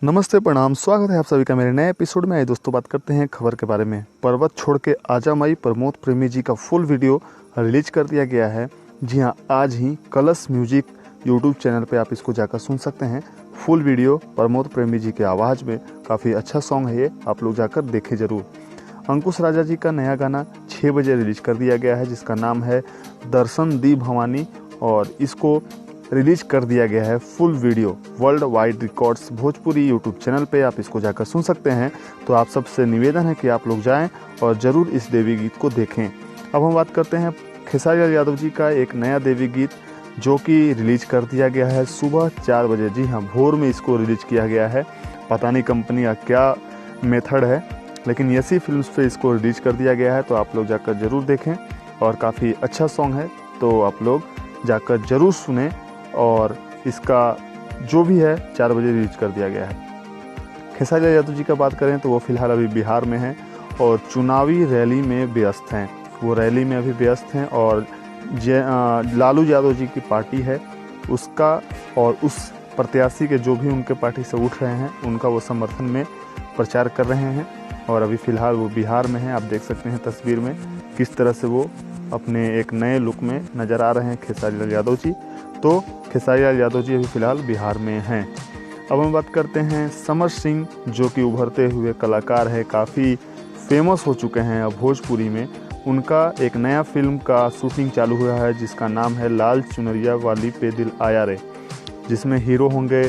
नमस्ते प्रणाम, स्वागत है आप सभी का मेरे नए एपिसोड में। आइए दोस्तों, बात करते हैं खबर के बारे में। पर्वत छोड़ के आजा माई प्रमोद प्रेमी जी का फुल वीडियो रिलीज कर दिया गया है। जी हाँ, आज ही कलश म्यूजिक यूट्यूब चैनल पे आप इसको जाकर सुन सकते हैं। फुल वीडियो प्रमोद प्रेमी जी के आवाज़ में, काफ़ी अच्छा सॉन्ग है ये, आप लोग जाकर देखें ज़रूर। अंकुश राजा जी का नया गाना 6 बजे रिलीज कर दिया गया है, जिसका नाम है दर्शन दी भवानी, और इसको रिलीज कर दिया गया है full video world wide records Bhojpuri YouTube channel पे। आप इसको जाकर सुन सकते हैं। तो आप सबसे निवेदन है कि आप लोग जाएं और ज़रूर इस देवी गीत को देखें। अब हम बात करते हैं खेसारी लाल यादव जी का एक नया देवी गीत, जो कि रिलीज कर दिया गया है सुबह 4 बजे। जी हाँ, भोर में इसको रिलीज किया गया है। पता नहीं कंपनी का क्या मेथड है, लेकिन यसी फिल्म्स पे इसको रिलीज कर दिया गया है। तो आप लोग जाकर ज़रूर देखें, और काफ़ी अच्छा सॉन्ग है, तो आप लोग जाकर ज़रूर सुने। और इसका जो भी है 4 बजे रिलीज कर दिया गया है। खेसारी लाल यादव जी का बात करें तो वो फिलहाल अभी बिहार में हैं और चुनावी रैली में व्यस्त हैं। वो रैली में अभी व्यस्त हैं, और लालू यादव जी की पार्टी है उसका, और उस प्रत्याशी के जो भी उनके पार्टी से उठ रहे हैं उनका वो समर्थन में प्रचार कर रहे हैं। और अभी फ़िलहाल वो बिहार में हैं। आप देख सकते हैं तस्वीर में किस तरह से वो अपने एक नए लुक में नज़र आ रहे हैं खेसारी लाल यादव जी। तो खेसारी लाल यादव जी अभी फ़िलहाल बिहार में हैं। अब हम बात करते हैं समर सिंह, जो कि उभरते हुए कलाकार है, काफ़ी फेमस हो चुके हैं अब भोजपुरी में। उनका एक नया फिल्म का शूटिंग चालू हुआ है, जिसका नाम है लाल चुनरिया वाली पे दिल आया रे, जिसमें हीरो होंगे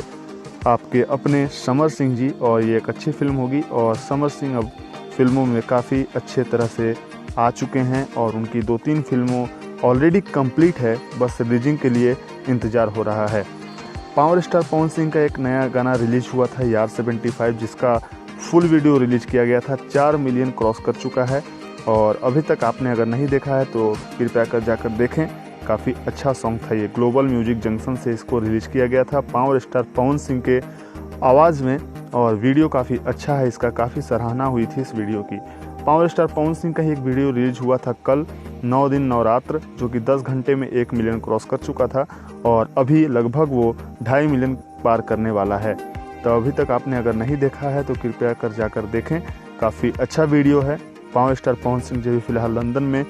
आपके अपने समर सिंह जी, और ये एक अच्छी फिल्म होगी। और समर सिंह अब फिल्मों में काफ़ी अच्छे तरह से आ चुके हैं, और उनकी 2-3 फिल्मों ऑलरेडी कंप्लीट है, बस रिलीजिंग के लिए इंतज़ार हो रहा है। पावर स्टार पवन सिंह का एक नया गाना रिलीज हुआ था यार 75, जिसका फुल वीडियो रिलीज किया गया था। 4 मिलियन क्रॉस कर चुका है, और अभी तक आपने अगर नहीं देखा है तो कृपया कर जाकर देखें। काफ़ी अच्छा सॉन्ग था ये। ग्लोबल म्यूजिक जंक्शन से इसको रिलीज किया गया था पावर स्टार पवन सिंह के आवाज़ में, और वीडियो काफ़ी अच्छा है इसका, काफ़ी सराहना हुई थी इस वीडियो की। पावर स्टार पवन सिंह का ही एक वीडियो रिलीज हुआ था कल, 9 दिन नवरात्र, जो कि 10 घंटे में 1 मिलियन क्रॉस कर चुका था, और अभी लगभग वो 2.5 मिलियन पार करने वाला है। तो अभी तक आपने अगर नहीं देखा है तो कृपया कर जाकर देखें, काफ़ी अच्छा वीडियो है। पावर स्टार पवन सिंह जो भी फिलहाल लंदन में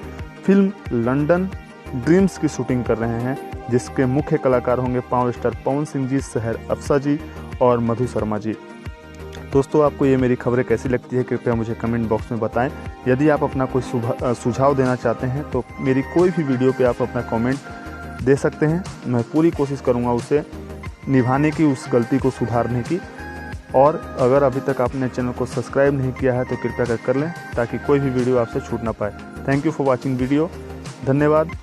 फिल्म लंदन ड्रीम्स की शूटिंग कर रहे हैं, जिसके मुख्य कलाकार होंगे पावर स्टार पवन सिंह जी, सहर अफसा जी और मधु शर्मा जी। दोस्तों, आपको ये मेरी खबरें कैसी लगती है कृपया मुझे कमेंट बॉक्स में बताएं। यदि आप अपना कोई सुझाव देना चाहते हैं तो मेरी कोई भी वीडियो पे आप अपना कमेंट दे सकते हैं। मैं पूरी कोशिश करूंगा उसे निभाने की, उस गलती को सुधारने की। और अगर अभी तक आपने चैनल को सब्सक्राइब नहीं किया है तो कृपया कर लें, ताकि कोई भी वीडियो आपसे छूट ना पाए। Thank you for watching video. धन्यवाद।